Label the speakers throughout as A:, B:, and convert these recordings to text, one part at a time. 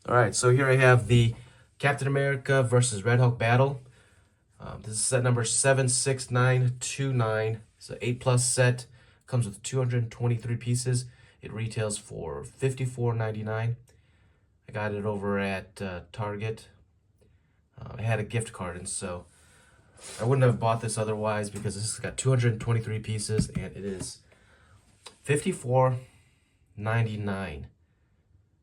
A: All right, so here I have the Captain America versus Red Hulk battle. This is set number 76929. It's an 8 plus set. Comes with 223 pieces. It retails for $54.99. I got it over at Target. I had a gift card, and so I wouldn't have bought this otherwise because this has got 223 pieces and it is $54.99.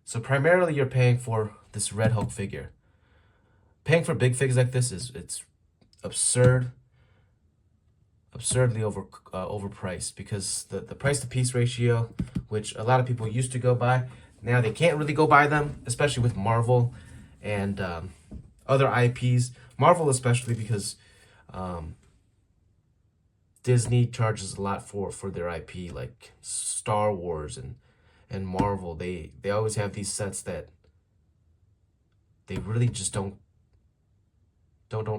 A: So primarily you're paying for this Red Hulk figure. Paying for big figs like this it's absurdly overpriced because the price to piece ratio, which a lot of people used to go by, now they can't really go by them, especially with Marvel and other IPs. Marvel especially because Disney charges a lot for their IP, like Star Wars and Marvel. They always have these sets that they really just don't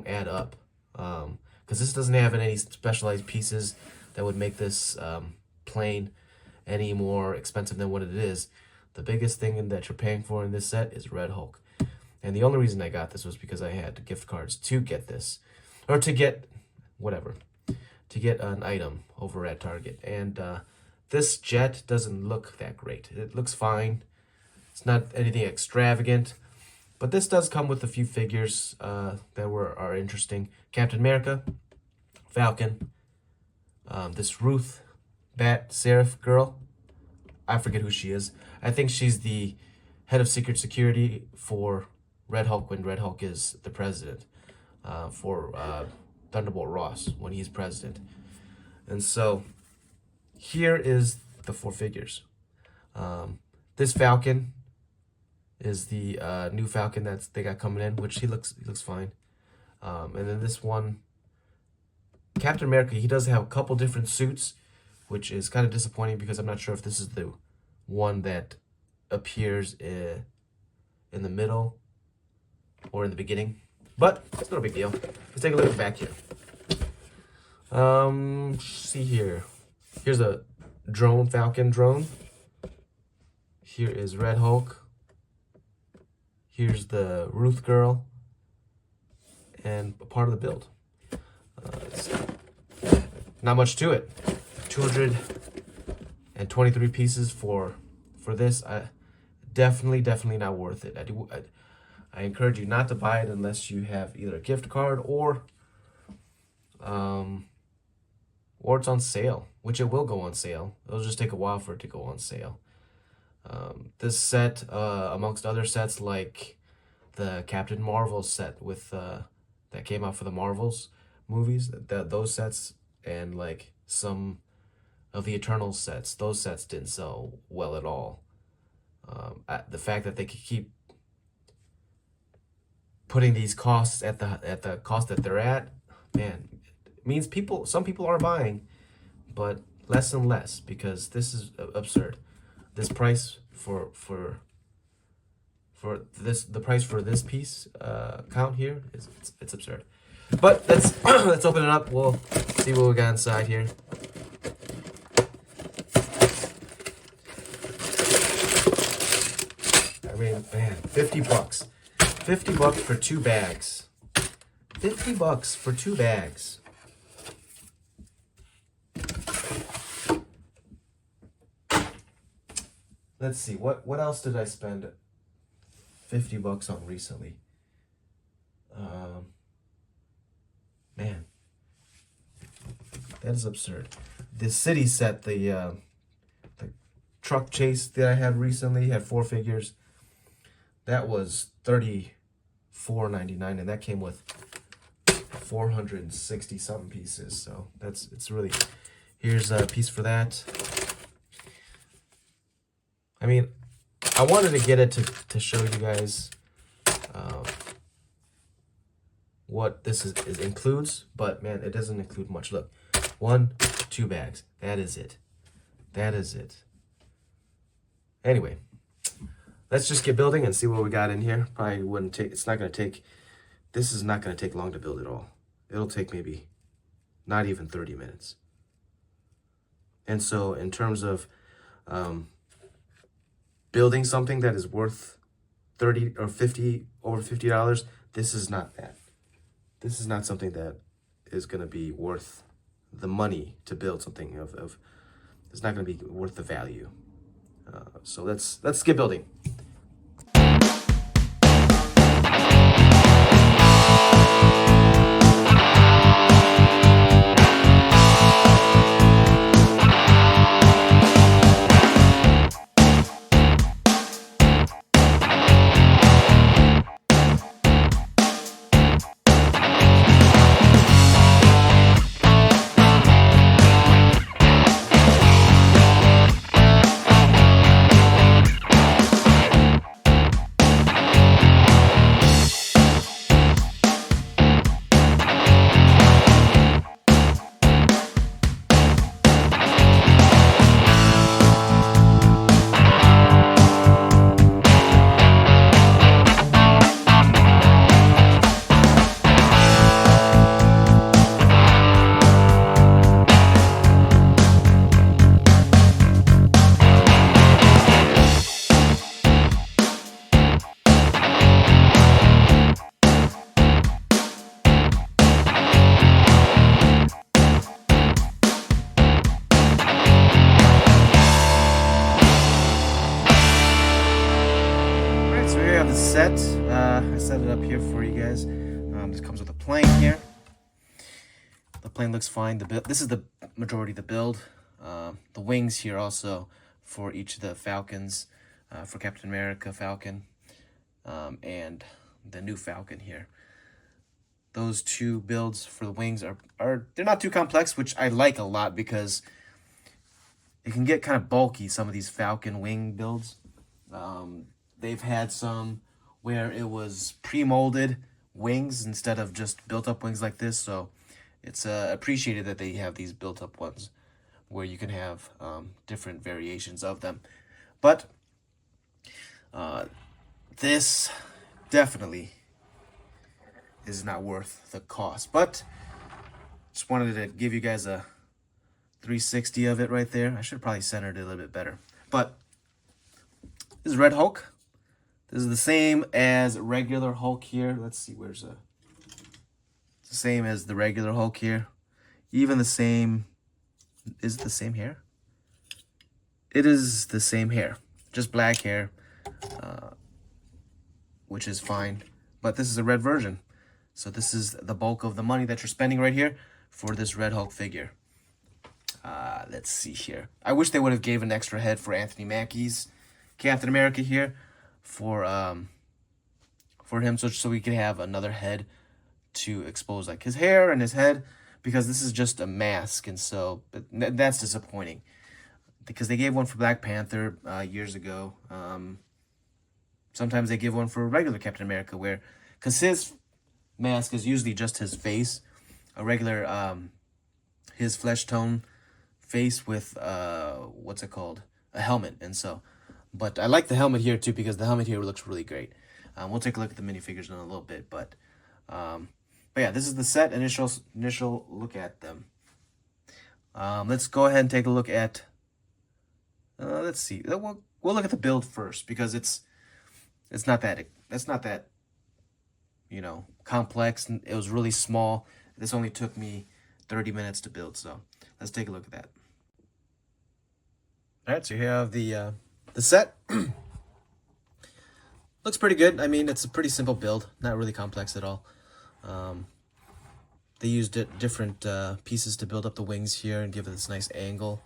A: add up. Because this doesn't have any specialized pieces that would make this plane any more expensive than what it is. The biggest thing that you're paying for in this set is Red Hulk. And the only reason I got this was because I had gift cards to get this. Or to get whatever. To get an item over at Target. And this jet doesn't look that great. It looks fine. It's not anything extravagant. But this does come with a few figures that are interesting. Captain America, Falcon, this Ruth Bat Seraph girl. I forget who she is. I think she's the head of secret security for Red Hulk when Red Hulk is the president. For Thunderbolt Ross when he's president. And so here is the four figures. This Falcon is the new Falcon that they got coming in, which he looks fine. And then this one, Captain America, he does have a couple different suits, which is kind of disappointing because I'm not sure if this is the one that appears in the middle or in the beginning. But it's not a big deal. Let's take a look at the back here. See here. Here's a drone, Falcon drone. Here is Red Hulk. Here's the Ruth girl. And a part of the build. Not much to it. 223 pieces for this. Definitely not worth it. I encourage you not to buy it unless you have either a gift card or it's on sale, which it will go on sale. It'll just take a while for it to go on sale. This set, amongst other sets like the Captain Marvel set with that came out for the Marvels movies, those sets, and like some of the Eternals sets, those sets didn't sell well at all. The fact that they could keep putting these costs at the cost that they're at, man, it means some people are buying, but less and less because this is absurd. This price for the price for this piece count here is it's absurd. But let's let's open it up. We'll see what we got inside here. I mean, man, 50 bucks. 50 bucks for 2 bags. 50 bucks for 2 bags. Let's see, what else did I spend 50 bucks on recently? Man, that is absurd. The city set, the truck chase that I had recently had 4 figures. That was $34.99, and that came with 460 something pieces. So it's really, here's a piece for that. I mean, I wanted to get it to show you guys what this includes, but man, it doesn't include much. Look, 1, 2 bags. That is it. That is it. Anyway, let's just get building and see what we got in here. Probably wouldn't take, it's not going to take, this is not going to take long to build at all. It'll take maybe not even 30 minutes. And so in terms of building something that is worth $30 or over $50. This is not that. This is not something that is going to be worth the money to build something of it's not going to be worth the value. So let's skip building. The set, I set it up here for you guys. This comes with a plane here. The plane looks fine. This is the majority of the build. The wings here also for each of the Falcons, for Captain America Falcon, and the new Falcon here. Those two builds for the wings are they're not too complex, which I like a lot because it can get kind of bulky, some of these Falcon wing builds. They've had some where it was pre-molded wings instead of just built-up wings like this, so it's appreciated that they have these built-up ones where you can have different variations of them. But this definitely is not worth the cost. But just wanted to give you guys a 360 of it right there. I should have probably centered it a little bit better. But this is Red Hulk. This is the same as regular Hulk here. Let's see, it's the same as the regular Hulk here. Even the same, is it the same hair? It is the same hair, just black hair, which is fine. But this is a red version. So this is the bulk of the money that you're spending right here for this Red Hulk figure. Let's see here. I wish they would have gave an extra head for Anthony Mackie's Captain America here. For him, so we could have another head to expose like his hair and his head, because this is just a mask, and so that's disappointing because they gave one for Black Panther years ago. Sometimes they give one for regular Captain America, because his mask is usually just his face, a regular his flesh tone face with what's it called, a helmet. And so but I like the helmet here too, because the helmet here looks really great. We'll take a look at the minifigures in a little bit, but yeah, this is the set initial look at them. Let's go ahead and take a look at. Let's see. We'll look at the build first, because it's not that complex. It was really small. This only took me 30 minutes to build, so let's take a look at that. All right, so you have the set. Looks pretty good. I mean, it's a pretty simple build, not really complex at all. They used different pieces to build up the wings here and give it this nice angle.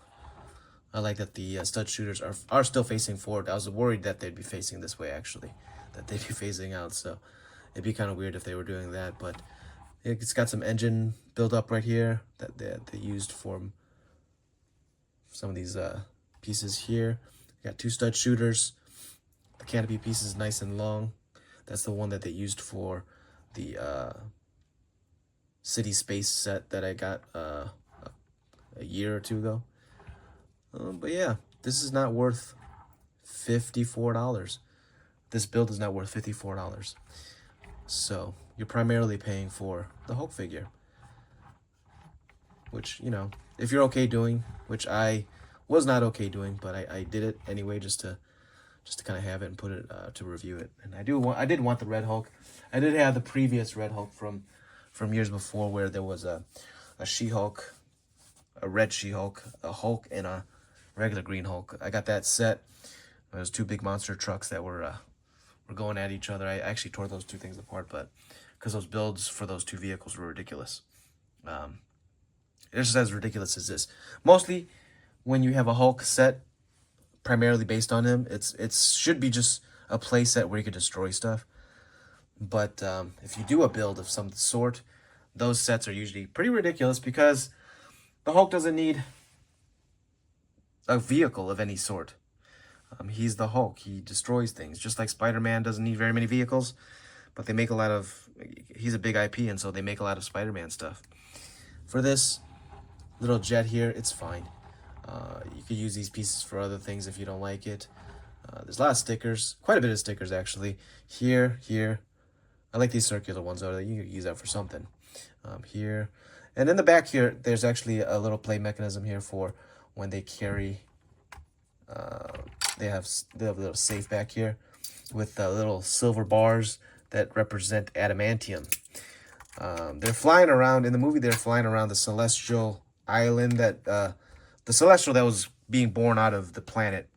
A: I like that the stud shooters are still facing forward. I was worried that they'd be facing this way, actually, that they'd be phasing out, so it'd be kind of weird if they were doing that. But it's got some engine build up right here that they used for some of these pieces here. Got two stud shooters. The canopy piece is nice and long. That's the one that they used for the city space set that I got a year or two ago. But yeah, this is not worth $54. This build is not worth $54. So you're primarily paying for the Hulk figure, which, if you're okay doing, which I was not okay doing, but I did it anyway just to just to kind of have it and put it to review it. And I did want the Red Hulk. I did have the previous Red Hulk from years before, where there was a She-Hulk, a red She-Hulk, a Hulk, and a regular Green Hulk. I got that set. There was two big monster trucks that were going at each other. I actually tore those two things apart, but because those builds for those two vehicles were ridiculous. It's just as ridiculous as this. Mostly, when you have a Hulk set, primarily based on him, it should be just a play set where you can destroy stuff. But if you do a build of some sort, those sets are usually pretty ridiculous, because the Hulk doesn't need a vehicle of any sort. He's the Hulk. He destroys things. Just like Spider-Man doesn't need very many vehicles, but they make a lot of... He's a big IP, and so they make a lot of Spider-Man stuff. For this little jet here, it's fine. You could use these pieces for other things if you don't like it. There's a lot of stickers. Quite a bit of stickers, actually. Here. I like these circular ones, though. You can use that for something. Here. And in the back here, there's actually a little play mechanism here for when they carry... They have a little safe back here with little silver bars that represent adamantium. They're flying around, in the movie, they're flying around the celestial island that... the celestial that was being born out of the planet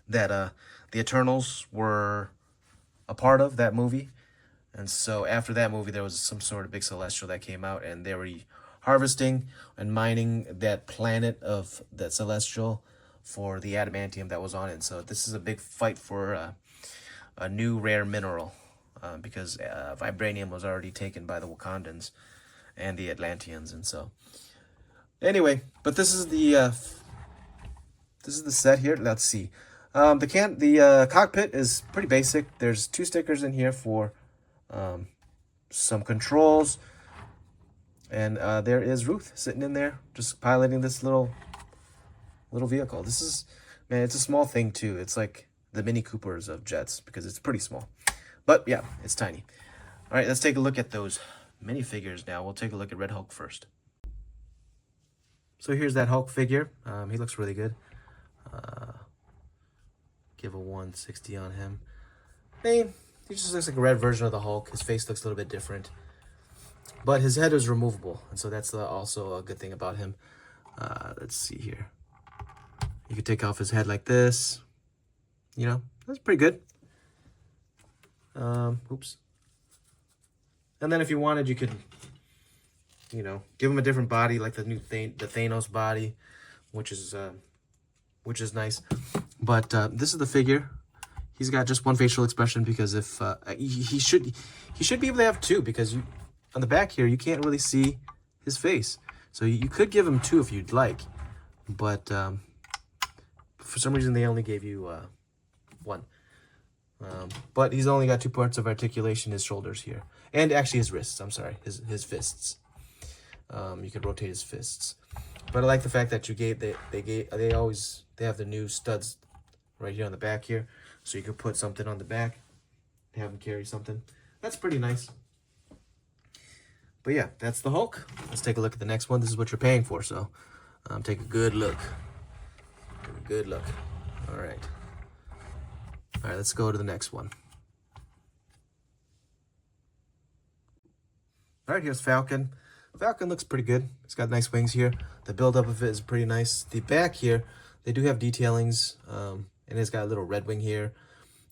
A: that the Eternals were a part of, that movie. And so after that movie, there was some sort of big celestial that came out, and they were harvesting and mining that planet of that celestial for the adamantium that was on it. So this is a big fight for a new rare mineral, because vibranium was already taken by the Wakandans and the Atlanteans. And so anyway, but this is the set here. Let's see. The cockpit is pretty basic. There's two stickers in here for some controls, and there is Ruth sitting in there just piloting this little vehicle. This is, man, it's a small thing too. It's like the Mini Coopers of jets, because it's pretty small, but yeah, it's tiny. All right, let's take a look at those minifigures now. We'll take a look at Red Hulk first. So here's that Hulk figure. He looks really good. Give a 160 on him. He just looks like a red version of the Hulk. His face looks a little bit different, but his head is removable, and so that's also a good thing about him. Let's see here. You could take off his head like this. You know, that's pretty good. Oops. And then if you wanted, you could, you know, give him a different body, like the new the Thanos body, which is nice. But this is the figure. He's got just one facial expression, because if he should be able to have two, because on the back here you can't really see his face. So you could give him two if you'd like, but for some reason they only gave you one. But he's only got two parts of articulation: his shoulders here, and actually his wrists. I'm sorry, his fists. You could rotate his fists. But I like the fact that they have the new studs right here on the back here, so you could put something on the back, have him carry something. That's pretty nice. But yeah, that's the Hulk. Let's take a look at the next one. This is what you're paying for, so take a good look. Good look. All right. All right, let's go to the next one. All right, here's Falcon. Falcon looks pretty good. He's got nice wings here. The buildup of it is pretty nice. The back here, they do have detailings, and it's got a little red wing here.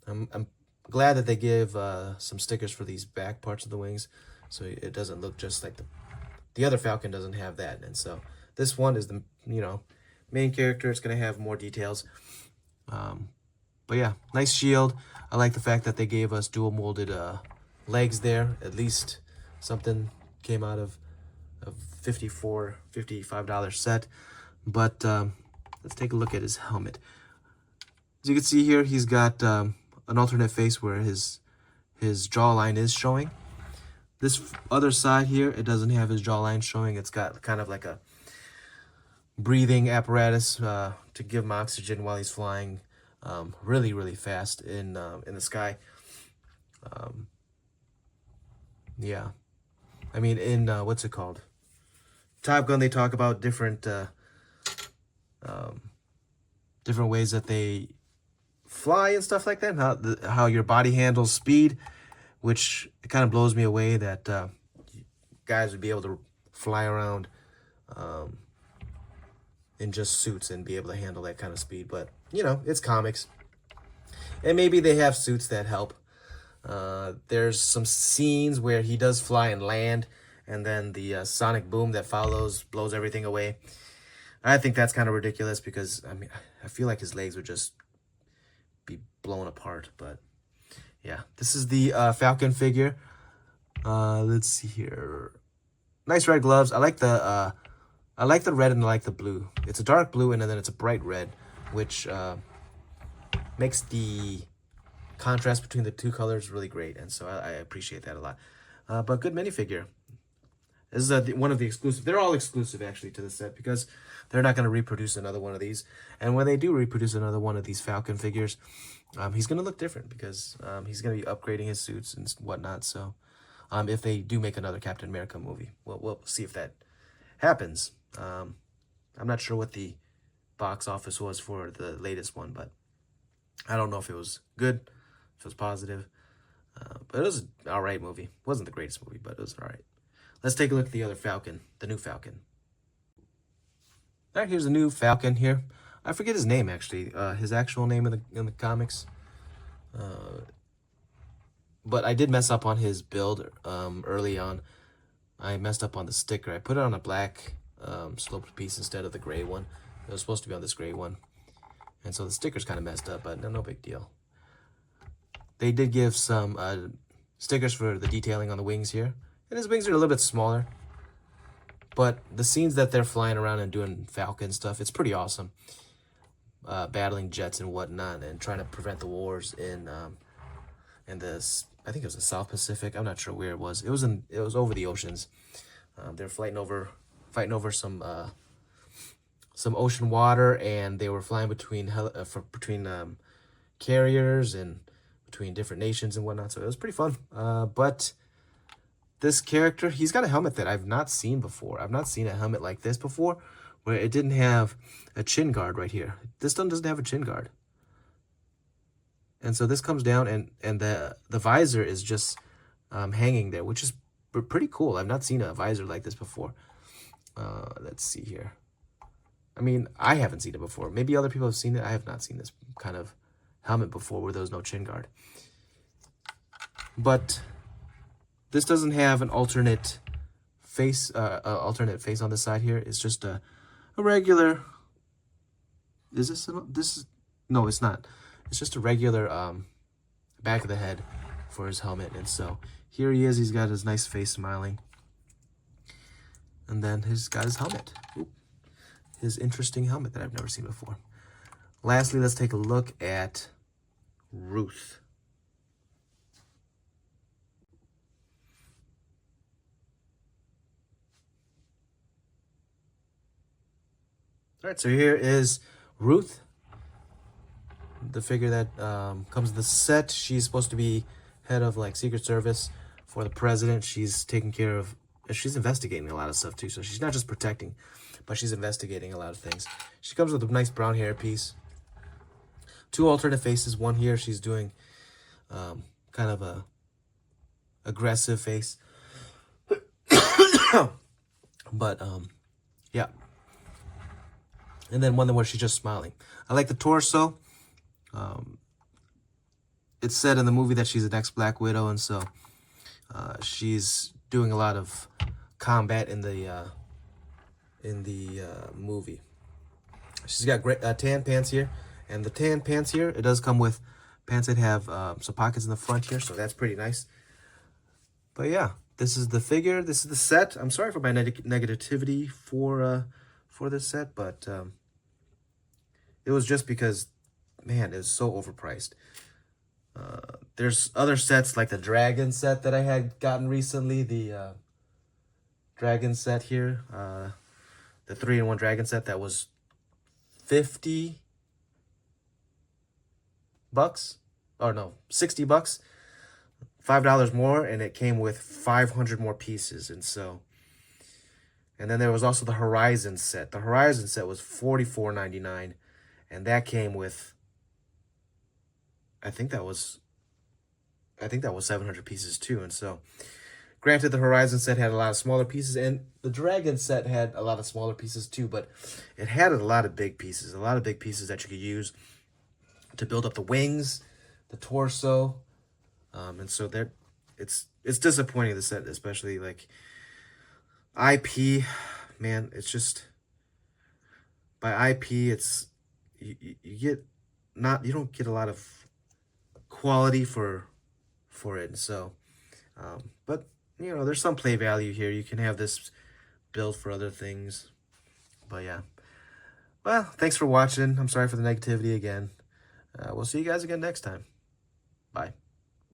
A: I'm glad that they give some stickers for these back parts of the wings, so it doesn't look just like the other Falcon doesn't have that. And so this one is the main character. It's gonna have more details. But yeah, nice shield. I like the fact that they gave us dual molded legs there. At least something came out of a $55 set. But let's take a look at his helmet. As you can see here, he's got an alternate face where his jawline is showing. This other side here, it doesn't have his jawline showing. It's got kind of like a breathing apparatus to give him oxygen while he's flying really, really fast in the sky. Yeah, I mean, in what's it called? Top Gun, they talk about different ways that they fly and stuff like that, and how your body handles speed, which it kind of blows me away that guys would be able to fly around in just suits and be able to handle that kind of speed. But, you know, it's comics. And maybe they have suits that help. There's some scenes where he does fly and land, and then the sonic boom that follows blows everything away. I think that's kind of ridiculous because, I mean, I feel like his legs would just be blown apart. But, yeah, this is the Falcon figure. Let's see here. Nice red gloves. I like the red and I like the blue. It's a dark blue and then it's a bright red, which makes the contrast between the two colors really great, and so I appreciate that a lot. But good minifigure. This is one of the exclusive. They're all exclusive actually to the set because they're not going to reproduce another one of these. And when they do reproduce another one of these Falcon figures, he's going to look different because he's going to be upgrading his suits and whatnot. So if they do make another Captain America movie, we'll see if that happens. I'm not sure what the box office was for the latest one, but I don't know if it was good, if it was positive. But it was an alright movie. It wasn't the greatest movie, but it was alright. Let's take a look at the other Falcon, the new Falcon. Alright, here's the new Falcon here. I forget his name, actually. His actual name in the comics. But I did mess up on his build early on. I messed up on the sticker. I put it on a black sloped piece instead of the gray one. It was supposed to be on this gray one. And so the sticker's kind of messed up, but no big deal. They did give some stickers for the detailing on the wings here. And his wings are a little bit smaller. But the scenes that they're flying around and doing Falcon stuff, it's pretty awesome. Battling jets and whatnot and trying to prevent the wars in this, I think it was the South Pacific. I'm not sure where it was. It was over the oceans. They're fighting over some ocean water, and they were flying between carriers and between different nations and whatnot. So it was pretty fun. But this character, he's got a helmet that I've not seen before. I've not seen a helmet like this before, where it didn't have a chin guard right here. This one doesn't have a chin guard. And so this comes down, and the visor is just hanging there, which is pretty cool. I've not seen a visor like this before. Let's see here. I mean, I haven't seen it before. Maybe other people have seen it. I have not seen this kind of helmet before where there's no chin guard. But this doesn't have an alternate face on the side here. It's just a regular. Is this? No, it's not. It's just a regular back of the head for his helmet. And so here he is. He's got his nice face smiling. And then he's got his helmet. Ooh. His interesting helmet that I've never seen before. Lastly, let's take a look at Ruth. All right, so here is Ruth, the figure that comes with the set. She's supposed to be head of like Secret Service for the president. She's taking care of, she's investigating a lot of stuff too. So she's not just protecting, but she's investigating a lot of things. She comes with a nice brown hair piece. Two alternate faces. One here, she's doing kind of a aggressive face. But yeah. And then one where she's just smiling. I like the torso. It's said in the movie that she's an ex-Black Widow, and so she's doing a lot of combat in the movie. She's got great tan pants here, and the tan pants here, it does come with pants that have some pockets in the front here, so that's pretty nice. But yeah, this is the figure. This is the set. I'm sorry for my negativity for this set, but it was just because, man, it's so overpriced. There's other sets like the Dragon set that I had gotten recently. The Dragon set here, the 3-in-1 Dragon set that was $50, or no, $60, $5 more, and it came with 500 more pieces. And so, and then there was also the Horizon set. The Horizon set was $44.99, and that came with I think that was 700 pieces too. And so, granted, the Horizon set had a lot of smaller pieces, and the Dragon set had a lot of smaller pieces too, but it had a lot of big pieces, that you could use to build up the wings, the torso, and so there, it's disappointing, the set, especially like IP, man. It's just, by IP, it's you get not, you don't get a lot of quality for it. And so, but you know, there's some play value here. You can have this built for other things. But yeah, well, thanks for watching. I'm sorry for the negativity again. We'll see you guys again next time.